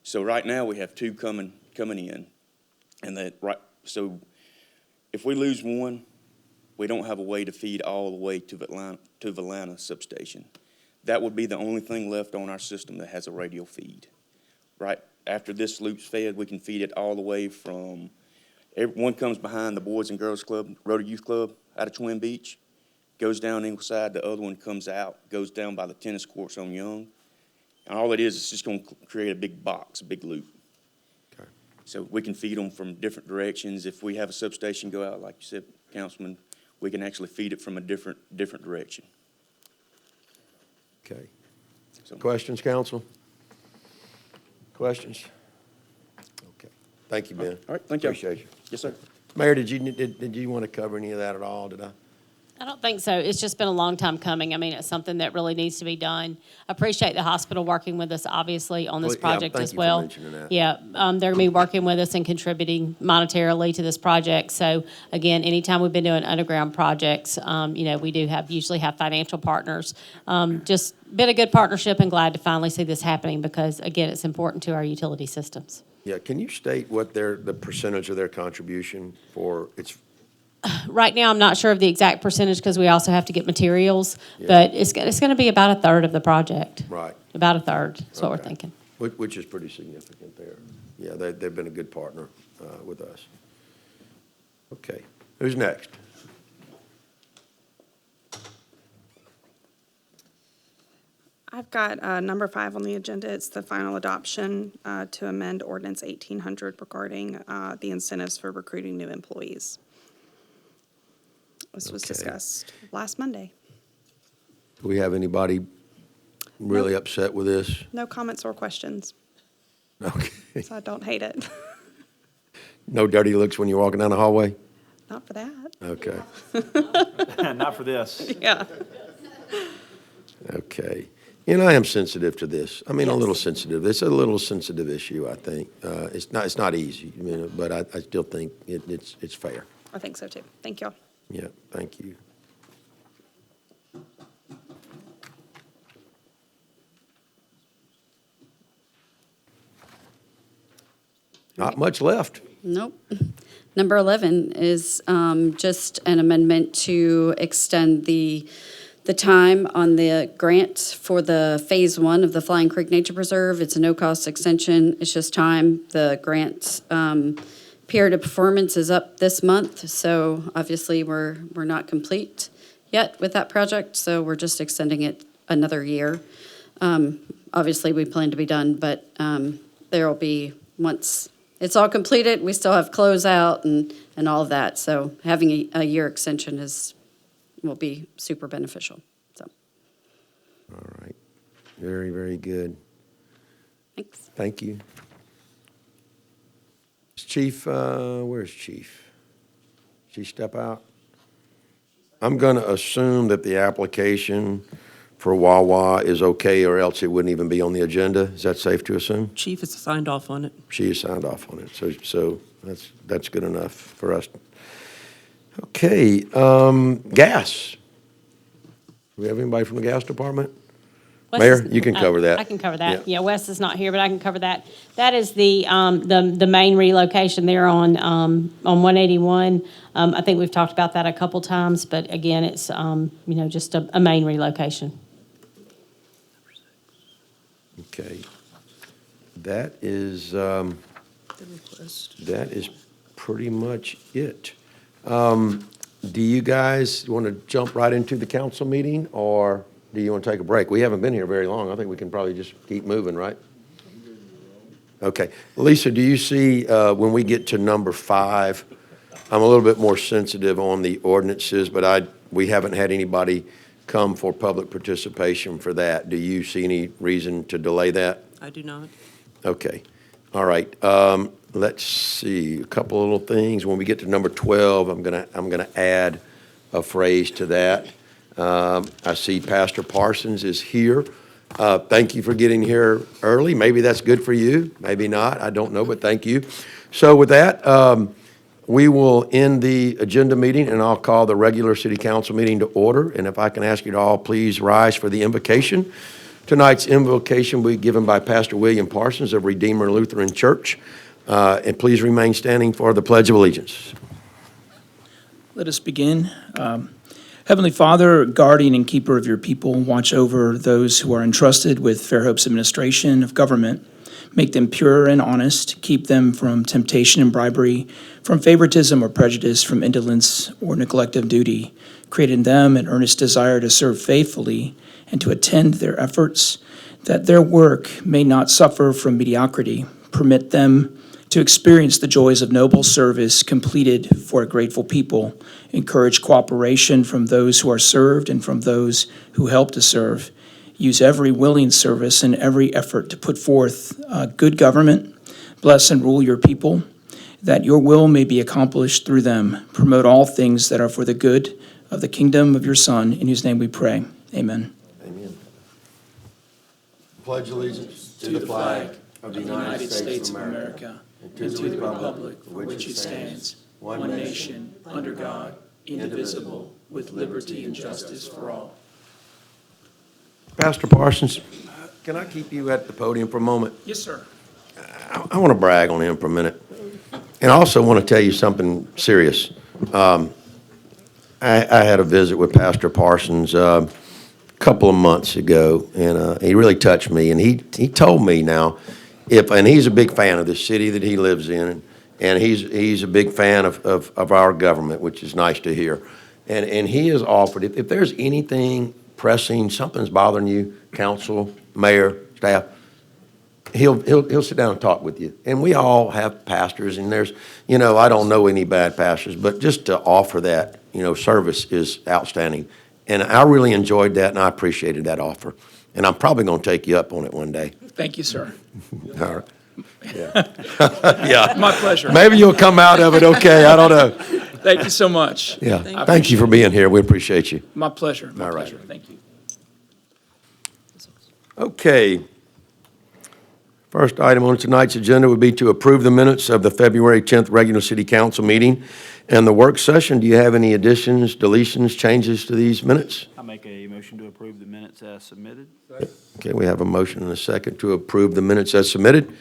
So right now, we have two coming in, and so if we lose one, we don't have a way to feed all the way to Valana substation. That would be the only thing left on our system that has a radial feed. Right after this loop's fed, we can feed it all the way from, one comes behind the Boys and Girls Club, Rotary Youth Club out of Twin Beach, goes down Ingleside, the other one comes out, goes down by the tennis courts on Young. And all it is, it's just going to create a big box, a big loop.
Okay.
So we can feed them from different directions. If we have a substation go out, like you said, Councilman, we can actually feed it from a different direction.
Okay.
So,
Questions, council? Questions? Okay. Thank you, Ben.
all right, thank you.
Appreciate you.
Yes, sir.
Mayor, did you want to cover any of that at all? Did I?
I don't think so. It's just been a long time coming. I mean, it's something that really needs to be done. Appreciate the hospital working with us, obviously, on this
Well, yeah,
project
thank
as
you for
well.
mentioning that.
Yeah, they're gonna be working with us and contributing monetarily to this project. So again, anytime we've been doing underground projects, we usually have financial partners. Just been a good partnership and glad to finally see this happening because, again, it's important to our utility systems.
Yeah, can you state what the percentage of their contribution for, it's,
Right now, I'm not sure of the exact percentage because we also have to get materials, but it's going to be about a third of the project.
right?
About a third, is what we're
Okay.
thinking.
Which is pretty significant there. Yeah, they've been a good partner with us. Okay, who's next?
I've got number 5 on the agenda. It's the final adoption to amend ordinance 1800 regarding the incentives for recruiting new employees. This was
Okay.
discussed last Monday.
Do we have anybody really upset with this?
No comments or questions,
Okay.
so I don't hate it.
No dirty looks when you're walking down the hallway?
Not for that.
Okay,
Not for this.
Yeah.
okay. And I am sensitive to this. I mean, a little
Yes.
sensitive. It's a little sensitive issue, I think. It's not easy, but I still think it's fair.
I think so too. Thank you.
Yeah, thank you. Not much left.
Nope. Number 11 is just an amendment to extend the time on the grant for the Phase 1 of the Flying Creek Nature Preserve. It's a no-cost extension. It's just time. The grant period of performance is up this month, so obviously we're not complete yet with that project, so we're just extending it another year. Obviously, we plan to be done, but there will be, once it's all completed, we still have closeout and all of that, so having a year extension will be super beneficial, so.
All right. Very, very good.
Thanks.
Thank you. Chief, where's Chief? She step out? I'm going to assume that the application for Wawa is okay, or else it wouldn't even be on the agenda. Is that safe to assume?
Chief has signed off on it.
She has signed off on it, so that's good enough for us. Okay, gas. Do we have anybody from the gas department?
Wes
Mayor,
is-
you can cover that.
I can cover that.
Yeah.
Yeah, Wes is not here, but I can cover that. That is the main relocation there on 181. I think we've talked about that a couple times, but again, it's, just a main relocation.
Okay. That is pretty much it. Do you guys want to jump right into the council meeting, or do you want to take a break? We haven't been here very long. I think we can probably just keep moving, right? Okay. Lisa, do you see, when we get to number 5, I'm a little bit more sensitive on the ordinances, but we haven't had anybody come for public participation for that. Do you see any reason to delay that?
I do not.
Okay. All right. Let's see, a couple of little things. When we get to number 12, I'm gonna add a phrase to that. I see Pastor Parsons is here, Thank you for getting here early. Maybe that's good for you, maybe not, I don't know, but thank you. So with that, we will end the agenda meeting, and I'll call the regular city council meeting to order. And if I can ask you to all please rise for the invocation. Tonight's invocation will be given by Pastor William Parsons of Redeemer Lutheran Church. And please remain standing for the Pledge of Allegiance.
Let us begin. Heavenly Father, guardian and keeper of your people, watch over those who are entrusted with Fairhope's administration of government. Make them pure and honest. Keep them from temptation and bribery, from favoritism or prejudice, from indolence or neglect of duty. Create in them an earnest desire to serve faithfully and to attend their efforts, that their work may not suffer from mediocrity. Permit them to experience the joys of noble service completed for a grateful people. Encourage cooperation from those who are served and from those who help to serve. Use every willing service and every effort to put forth good government. Bless and rule your people, that your will may be accomplished through them. Promote all things that are for the good of the kingdom of your Son, in whose name we pray. Amen.
Amen. Pledge allegiance to the flag of the United States of America and to the republic for which it stands, one nation, under God, indivisible, with liberty and justice for all. Pastor Parsons, can I keep you at the podium for a moment?
Yes, sir.
I want to brag on him for a minute. And I also want to tell you something serious. I had a visit with Pastor Parsons a couple of months ago, and he really touched me. And he told me now, and he's a big fan of the city that he lives in, and he's a big fan of our government, which is nice to hear. And he has offered, if there's anything pressing, something's bothering you, council, mayor, staff, he'll sit down and talk with you. And we all have pastors, and there's, I don't know any bad pastors, but just to offer that, service is outstanding. And I really enjoyed that, and I appreciated that offer. And I'm probably going to take you up on it one day.
Thank you, sir.
All right. Yeah. Yeah.
My pleasure.
Maybe you'll come out of it okay. I don't know.
Thank you so much.
Yeah. Thank you for being here. We appreciate you.
My pleasure. My
All right.
pleasure. Thank you.
Okay. First item on tonight's agenda would be to approve the minutes of the February 10th regular city council meeting and the work session. Do you have any additions, deletions, changes to these minutes?
I make a motion to approve the minutes as submitted.
Okay, we have a motion and a second to approve the minutes as submitted.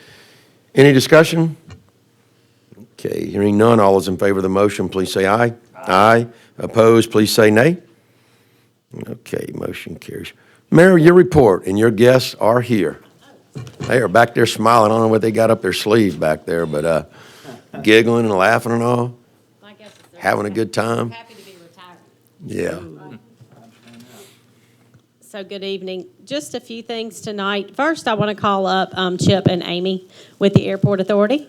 Any discussion? Okay, hearing none, all those in favor of the motion, please say aye. Aye. Opposed, please say nay. Okay, motion carries. Mayor, your report, and your guests are here. They are back there smiling. I don't know what they got up their sleeves back there, but giggling and laughing and all, having a good time.
Happy to be retired.
Yeah.
So good evening. Just a few things tonight. First, I want to call up Chip and Amy with the Airport Authority,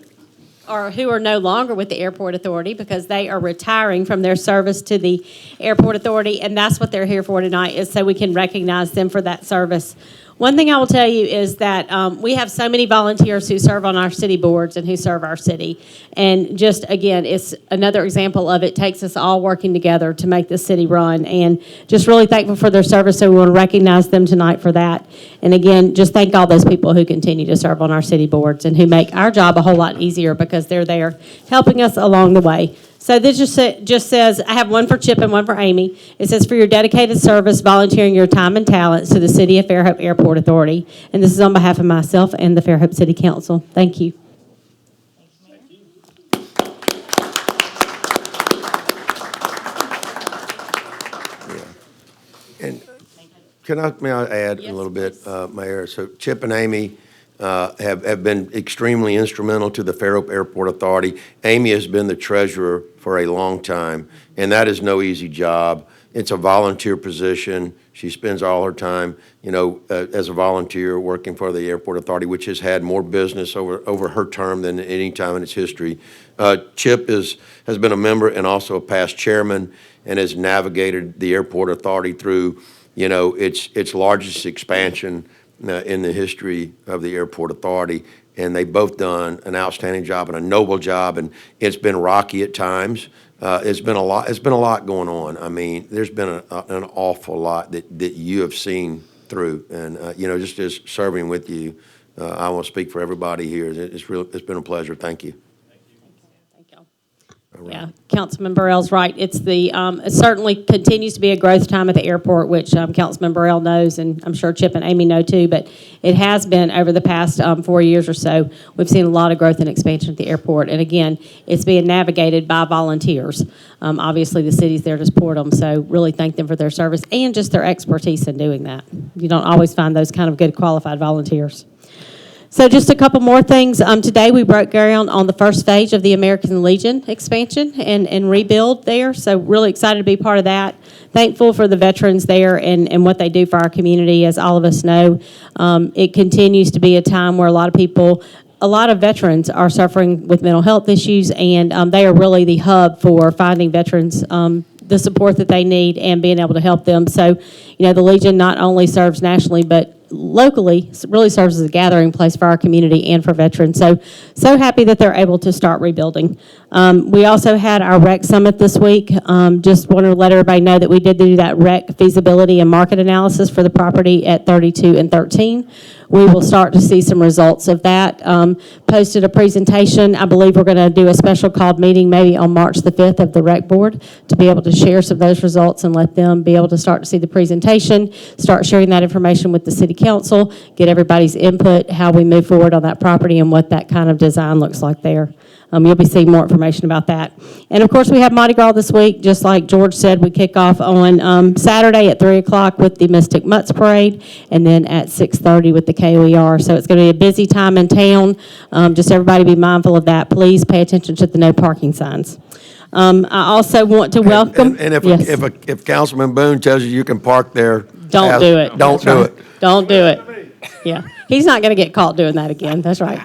or who are no longer with the Airport Authority because they are retiring from their service to the Airport Authority, and that's what they're here for tonight, is so we can recognize them for that service. One thing I will tell you is that we have so many volunteers who serve on our city boards and who serve our city. And just, again, it's another example of it takes us all working together to make this city run. And just really thankful for their service, so we want to recognize them tonight for that. And again, just thank all those people who continue to serve on our city boards and who make our job a whole lot easier because they're there helping us along the way. So this just says, I have one for Chip and one for Amy. It says, for your dedicated service, volunteering your time and talents to the City of Fairhope Airport Authority. And this is on behalf of myself and the Fairhope City Council. Thank you.
And may I add a little bit, Mayor? So Chip and Amy have been extremely instrumental to the Fairhope Airport Authority. Amy has been the treasurer for a long time, and that is no easy job. It's a volunteer position. She spends all her time, as a volunteer working for the Airport Authority, which has had more business over her term than any time in its history. Chip has been a member and also a past chairman and has navigated the Airport Authority through, its largest expansion in the history of the Airport Authority, and they've both done an outstanding job and a noble job, and it's been rocky at times. It's been a lot going on. I mean, there's been an awful lot that you have seen through. And, just serving with you, I want to speak for everybody here. It's been a pleasure. Thank you.
Thank you. Yeah, Councilman Burrell's right. It certainly continues to be a growth time at the airport, which Councilman Burrell knows, and I'm sure Chip and Amy know too, but it has been over the past 4 years or so. We've seen a lot of growth and expansion at the airport, and again, it's being navigated by volunteers. Obviously, the city's there to support them, so really thank them for their service and just their expertise in doing that. You don't always find those kind of good qualified volunteers. So just a couple more things. Today, we broke ground on the first phase of the American Legion expansion and rebuild there. So really excited to be part of that. Thankful for the veterans there and what they do for our community. As all of us know, it continues to be a time where a lot of veterans are suffering with mental health issues, and they are really the hub for finding veterans the support that they need and being able to help them. So, the Legion not only serves nationally, but locally really serves as a gathering place for our community and for veterans. So happy that they're able to start rebuilding. We also had our rec summit this week. Just want to let everybody know that we did do that rec feasibility and market analysis for the property at 32 and 13. We will start to see some results of that. Posted a presentation. I believe we're going to do a special called meeting maybe on March the 5th of the rec board to be able to share some of those results and let them be able to start to see the presentation, start sharing that information with the city council, get everybody's input, how we move forward on that property and what that kind of design looks like there. You'll be seeing more information about that. And of course, we have Mardi Gras this week. Just like George said, we kick off on Saturday at 3 o'clock with the Mystic Mutts Parade, and then at 6:30 with the KOER. So it's going to be a busy time in town. Just everybody be mindful of that. Please pay attention to the no parking signs. I also want to welcome.
And
Yes.
if Councilman Boone tells you can park there.
Don't do it.
Don't do it.
Don't do it. Yeah, he's not going to get caught doing that again. That's right.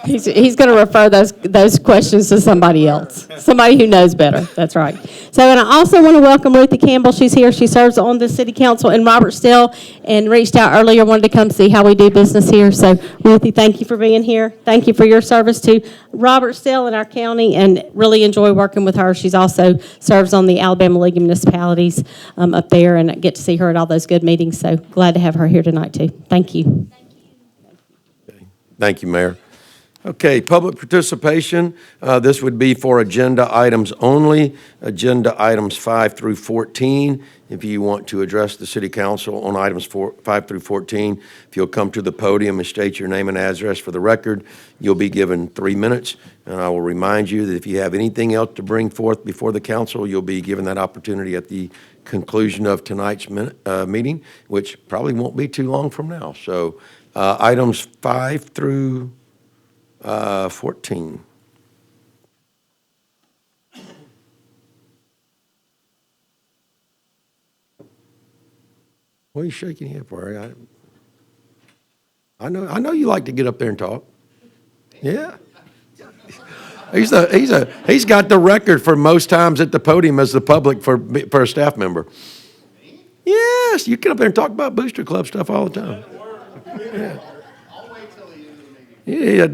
He's going to refer those questions to somebody else, somebody who knows better. That's right. So, and I also want to welcome Ruthie Campbell. She's here. She serves on the city council in Robertsdale and reached out earlier, wanted to come see how we do business here. So, Ruthie, thank you for being here. Thank you for your service to Robertsdale and our county, and really enjoy working with her. She's also serves on the Alabama League of Municipalities up there, and I get to see her at all those good meetings. So glad to have her here tonight too. Thank you.
Thank you, Mayor. Okay, public participation. This would be for agenda items only, agenda items 5 through 14. If you want to address the city council on items 5 through 14, if you'll come to the podium and state your name and address for the record, you'll be given 3 minutes. And I will remind you that if you have anything else to bring forth before the council, you'll be given that opportunity at the conclusion of tonight's meeting, which probably won't be too long from now. So items 5 through 14. What are you shaking your head for? I know you like to get up there and talk. Yeah. He's got the record for most times at the podium as the public for a staff member. Yes, you get up there and talk about Booster Club stuff all the time. Yeah. Yeah,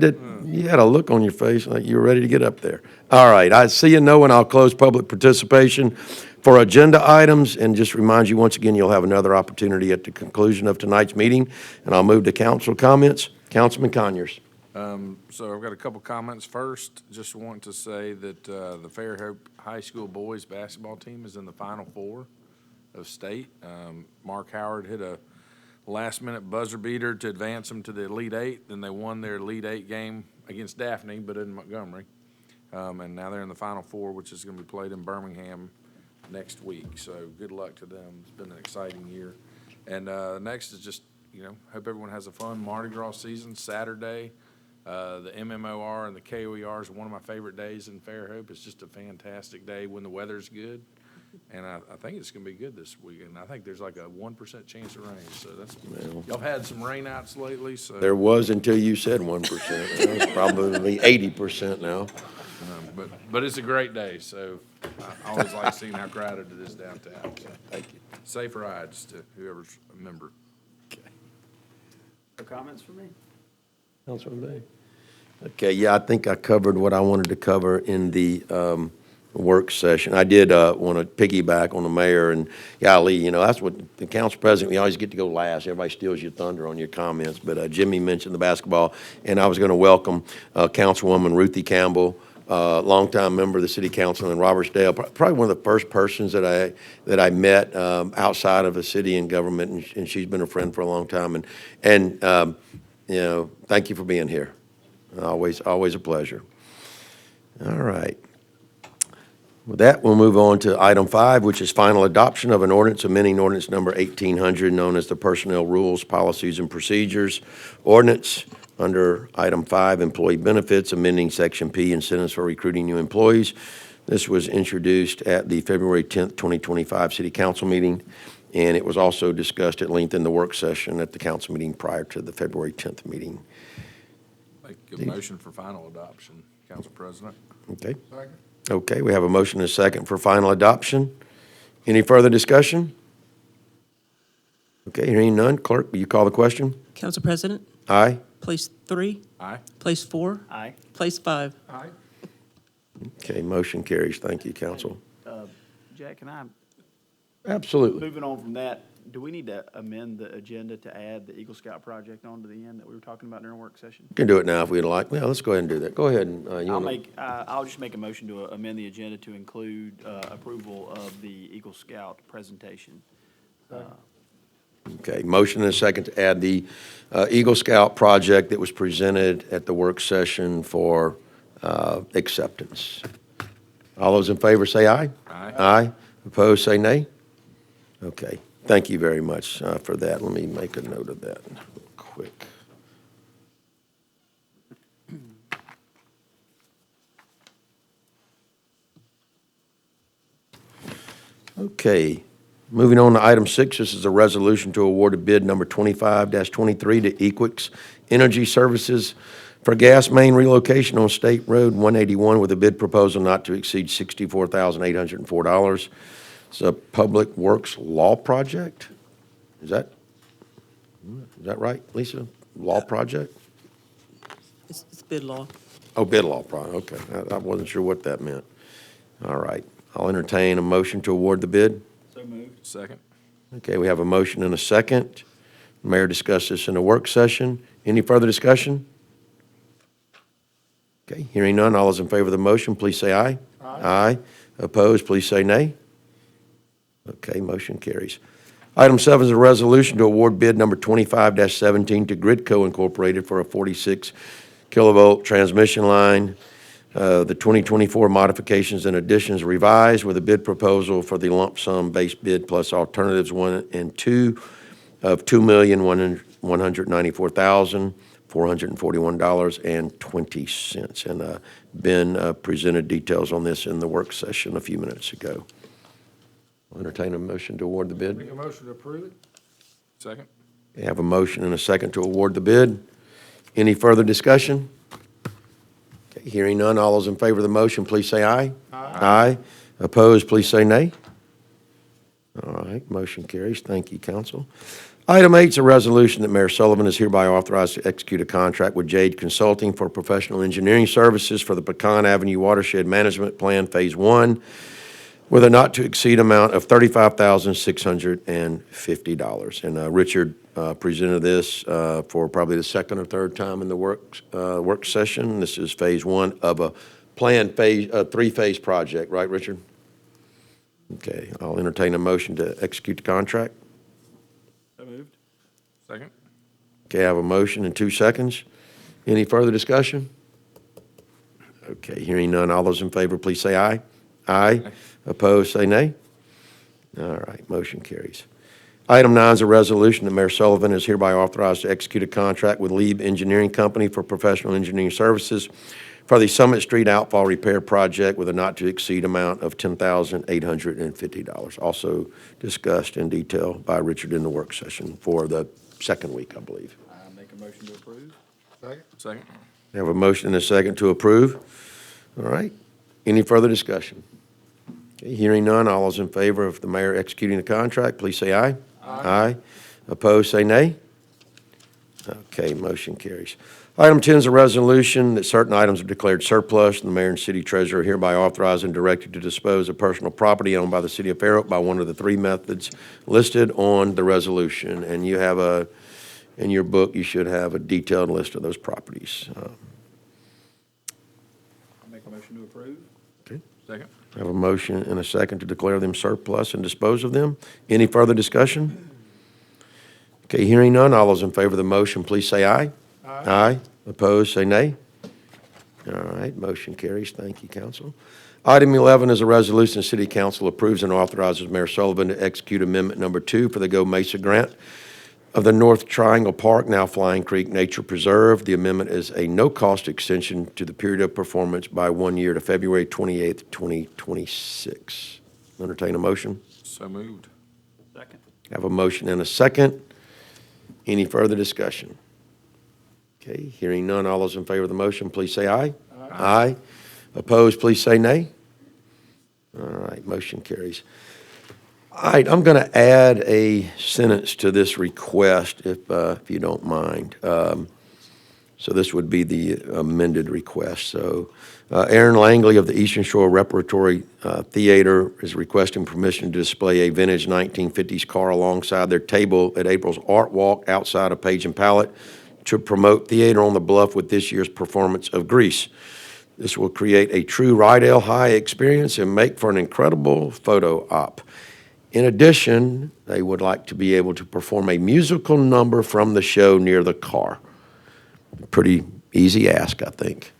you had a look on your face like you were ready to get up there. All right, I see you know, and I'll close public participation for agenda items, and just remind you once again, you'll have another opportunity at the conclusion of tonight's meeting, and I'll move to council comments. Councilman Conyers.
So I've got a couple comments. First, just want to say that the Fairhope High School boys basketball team is in the Final Four of state. Mark Howard hit a last-minute buzzer beater to advance them to the Elite Eight. Then they won their Elite Eight game against Daphne, but in Montgomery. And now they're in the Final Four, which is going to be played in Birmingham next week. So good luck to them. It's been an exciting year. And next is just, hope everyone has a fun Mardi Gras season. Saturday, the MMOR and the KOER is one of my favorite days in Fairhope. It's just a fantastic day when the weather's good. And I think it's going to be good this weekend. I think there's like a 1% chance of rain. So y'all had some rainouts lately. So
There was until you said 1%. It's probably 80% now.
But it's a great day. So I always like seeing how crowded it is downtown. So
Thank you.
safe rides to whoever's a member.
No comments for me?
Councilman Bay. Okay, yeah, I think I covered what I wanted to cover in the work session. I did want to piggyback on the mayor, and golly, you know, that's what the council president, we always get to go last. Everybody steals your thunder on your comments, but Jimmy mentioned the basketball, and I was going to welcome Councilwoman Ruthie Campbell, longtime member of the city council in Robertsdale, probably one of the first persons that I met outside of the city and government, and she's been a friend for a long time. And you know, thank you for being here. Always a pleasure. All right. With that, we'll move on to item 5, which is final adoption of an ordinance amending ordinance number 1800, known as the Personnel Rules, Policies, and Procedures Ordinance. Under item 5, employee benefits, amending section P, incentives for recruiting new employees. This was introduced at the February 10th, 2025 City Council meeting, and it was also discussed at length in the work session at the council meeting prior to the February 10th meeting.
Make a motion for final adoption, Council President.
Okay.
Second.
Okay, we have a motion and a second for final adoption. Any further discussion? Okay, hearing none. Clerk, will you call the question?
Council President,
Aye?
place 3,
Aye.
place 4,
Aye.
place 5.
Aye.
Okay, motion carries. Thank you, council.
Jack, can I,
Absolutely.
moving on from that, do we need to amend the agenda to add the Eagle Scout project onto the end that we were talking about during work session?
We can do it now if we'd like. Well, let's go ahead and do that. Go ahead and,
I'll just make a motion to amend the agenda to include approval of the Eagle Scout presentation.
Okay, motion and a second to add the Eagle Scout project that was presented at the work session for acceptance. All those in favor say aye.
Aye.
Aye. Opposed, say nay. Okay, thank you very much for that. Let me make a note of that real quick. Okay, moving on to item 6, this is a resolution to award a bid number 25-23 to Equix Energy Services for gas main relocation on State Road 181 with a bid proposal not to exceed $64,804. It's a public works law project? Is that right, Lisa? Law project?
It's bid law.
Oh, bid law, okay. I wasn't sure what that meant. All right, I'll entertain a motion to award the bid.
So moved.
Second.
Okay, we have a motion and a second. The mayor discussed this in a work session. Any further discussion? Okay, hearing none, all those in favor of the motion, please say aye. Aye. Opposed, please say nay. Okay, motion carries. Item 7 is a resolution to award bid number 25-17 to Gridco Incorporated for a 46 kilovolt transmission line. The 2024 modifications and additions revised with a bid proposal for the lump sum base bid plus alternatives 1 and 2 of $2,194,441.20. And Ben presented details on this in the work session a few minutes ago. I'll entertain a motion to award the bid.
Make a motion to approve it.
Second.
We have a motion and a second to award the bid. Any further discussion? Okay, hearing none, all those in favor of the motion, please say aye. Aye. Opposed, please say nay. All right, motion carries. Thank you, council. Item 8 is a resolution that Mayor Sullivan is hereby authorized to execute a contract with Jade Consulting for professional engineering services for the Pecan Avenue Watershed Management Plan Phase 1 with a not-to-exceed amount of $35,650. And Richard presented this for probably the second or third time in the work session. This is Phase 1 of a planned three-phase project, right, Richard? Okay, I'll entertain a motion to execute the contract.
So moved.
Second.
Okay, I have a motion in 2 seconds. Any further discussion? Okay, hearing none, all those in favor, please say aye. Aye. Opposed, say nay. All right, motion carries. Item 9 is a resolution that Mayor Sullivan is hereby authorized to execute a contract with Lieb Engineering Company for professional engineering services for the Summit Street Outfall Repair Project with a not-to-exceed amount of $10,850. Also discussed in detail by Richard in the work session for the second week, I believe.
I make a motion to approve.
Second.
Second.
We have a motion and a second to approve. All right. Any further discussion? Okay, hearing none, all those in favor of the mayor executing the contract, please say aye. Aye. Opposed, say nay. Okay, motion carries. Item 10 is a resolution that certain items are declared surplus, and the mayor and city treasurer are hereby authorized and directed to dispose of personal property owned by the city of Fairhope by one of the three methods listed on the resolution. And you have in your book, you should have a detailed list of those properties.
I make a motion to approve.
Second.
I have a motion and a second to declare them surplus and dispose of them. Any further discussion? Okay, hearing none, all those in favor of the motion, please say aye. Aye. Opposed, say nay. All right, motion carries. Thank you, council. Item 11 is a resolution the city council approves and authorizes Mayor Sullivan to execute amendment number 2 for the Go Mesa grant of the North Triangle Park, now Flying Creek Nature Preserve. The amendment is a no-cost extension to the period of performance by 1 year to February 28th, 2026. Entertain a motion.
So moved.
Second.
Have a motion and a second. Any further discussion? Okay, hearing none, all those in favor of the motion, please say aye. Aye. Opposed, please say nay. All right, motion carries. All right, I'm going to add a sentence to this request, if you don't mind. So this would be the amended request. So Aaron Langley of the Eastern Shore Repertory Theater is requesting permission to display a vintage 1950s car alongside their table at April's Art Walk outside of Page and Palette to promote Theater on the Bluff with this year's performance of Grease. This will create a true Rydell High experience and make for an incredible photo op. In addition, they would like to be able to perform a musical number from the show near the car. Pretty easy ask, I think.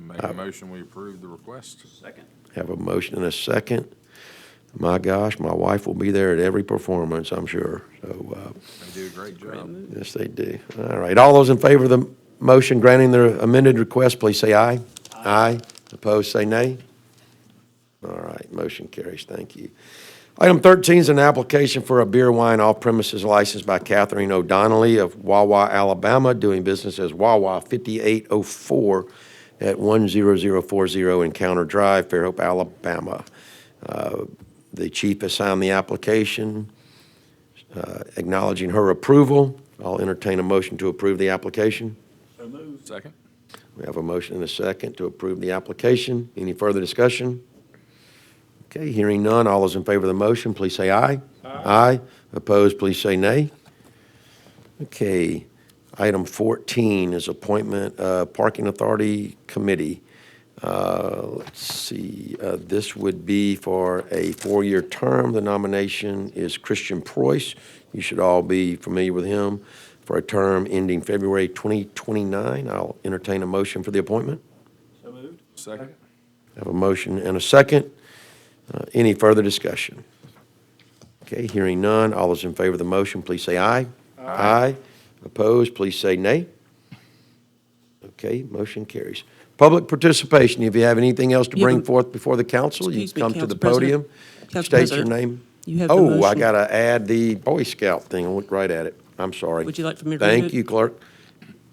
Make a motion, we approve the request.
Second.
Have a motion and a second. My gosh, my wife will be there at every performance, I'm sure. So,
They do a great job.
yes, they do. All right, all those in favor of the motion granting the amended request, please say aye. Aye. Opposed, say nay. All right, motion carries. Thank you. Item 13 is an application for a beer wine off-premises license by Catherine O'Donnelly of Wawa, Alabama, doing business as Wawa 5804 at 10040 Encounter Drive, Fairhope, Alabama. The chief has signed the application, acknowledging her approval. I'll entertain a motion to approve the application.
So moved.
Second.
We have a motion and a second to approve the application. Any further discussion? Okay, hearing none, all those in favor of the motion, please say aye. Aye. Opposed, please say nay. Okay, item 14 is appointment Parking Authority Committee. Let's see, this would be for a 4-year term. The nomination is Christian Preuss. You should all be familiar with him, for a term ending February 2029. I'll entertain a motion for the appointment.
So moved.
Second.
Have a motion and a second. Any further discussion? Okay, hearing none. All those in favor of the motion, please say aye. Aye. Opposed, please say nay. Okay, motion carries. Public participation. If you have anything else to
You have
bring
a-
forth before the council, you
Excuse me,
come to the
Council President.
podium.
Council
State your
President,
name.
you have the
Oh, I
motion.
got to add the Boy Scout thing. I went right at it. I'm sorry.
Would you like for me to read
Thank
it?
you, clerk.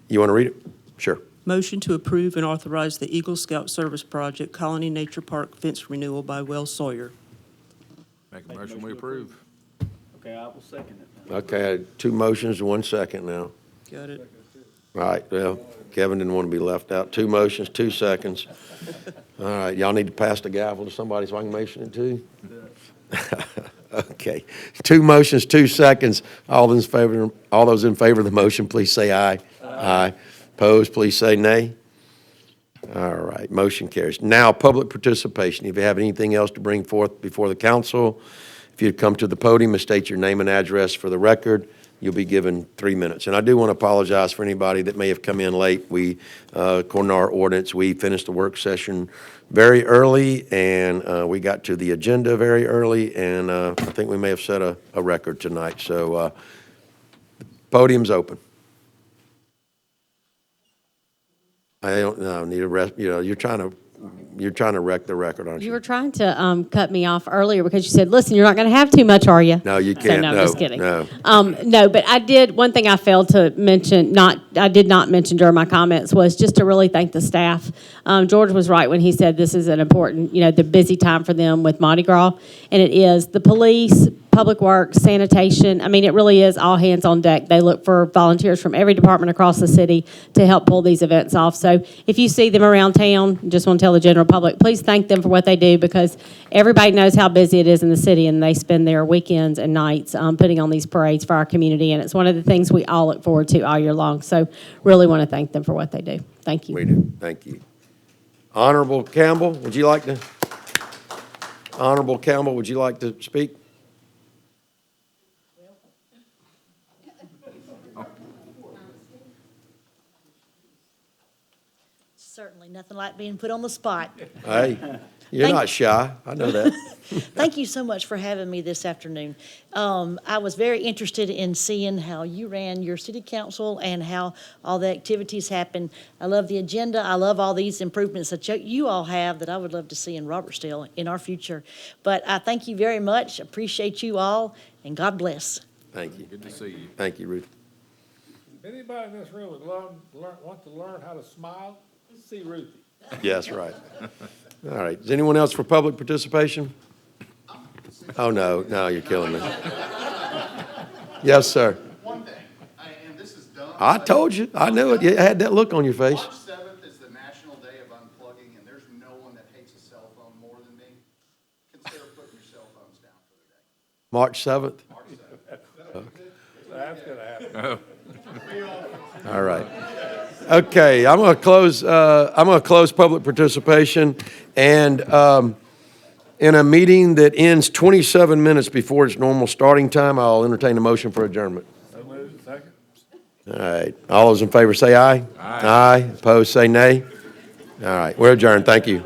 You want to read it? Sure.
Motion to approve and authorize the Eagle Scout Service Project Colony Nature Park fence renewal by Wells Sawyer.
Make a motion, we approve.
Okay, I will second it.
Okay, 2 motions, 1 second now.
Got it?
All right, well, Kevin didn't want to be left out. 2 motions, 2 seconds. All right, y'all need to pass the gavel to somebody so I can motion it too? Okay, 2 motions, 2 seconds. All those in favor of the motion, please say aye. Aye. Opposed, please say nay. All right, motion carries. Now, public participation. If you have anything else to bring forth before the council, if you'd come to the podium and state your name and address for the record, you'll be given 3 minutes. And I do want to apologize for anybody that may have come in late. We, according to our ordinance, we finished the work session very early, and we got to the agenda very early, and I think we may have set a record tonight. So, podium's open. I don't know, need a rest, you're trying to wreck the record, aren't
You
you?
were trying to cut me off earlier because you said, listen, you're not going to have too much, are you?
No, you
So,
can't,
no,
no,
just kidding.
no.
No, but one thing I failed to mention, I did not mention during my comments was just to really thank the staff. George was right when he said this is an important, the busy time for them with Mardi Gras, and it is. The police, Public Works, sanitation. I mean, it really is all hands on deck. They look for volunteers from every department across the city to help pull these events off. So if you see them around town, just want to tell the general public, please thank them for what they do, because everybody knows how busy it is in the city, and they spend their weekends and nights putting on these parades for our community, and it's one of the things we all look forward to all year long. So really want to thank them for what they do. Thank you.
We do. Thank you. Honorable Campbell, would you like to speak?
Certainly, nothing like being put on the spot.
Hey, you're not shy. I know that.
Thank you so much for having me this afternoon. I was very interested in seeing how you ran your city council and how all the activities happen. I love the agenda. I love all these improvements that you all have that I would love to see in Robertsdale in our future. But I thank you very much. Appreciate you all, and God bless.
Thank you.
Good to see you.
Thank you, Ruth.
If anybody in this room would want to learn how to smile, let's see Ruthie.
Yes, right. All right. Is anyone else for public participation? Oh, no, you're killing me. Yes, sir.
One thing, and this is dumb.
I told you. I knew it. You had that look on your face.
March 7th is the National Day of Unplugging, and there's no one that hates a cell phone more than me. Consider putting your cell phones down for the day.
March 7th?
March 7th.
That's gonna happen.
All right. Okay, I'm going to close public participation, and in a meeting that ends 27 minutes before its normal starting time, I'll entertain a motion for adjournment.
So moved. Second.
All right. All those in favor say aye. Aye. Opposed, say nay. All right, we're adjourned. Thank you.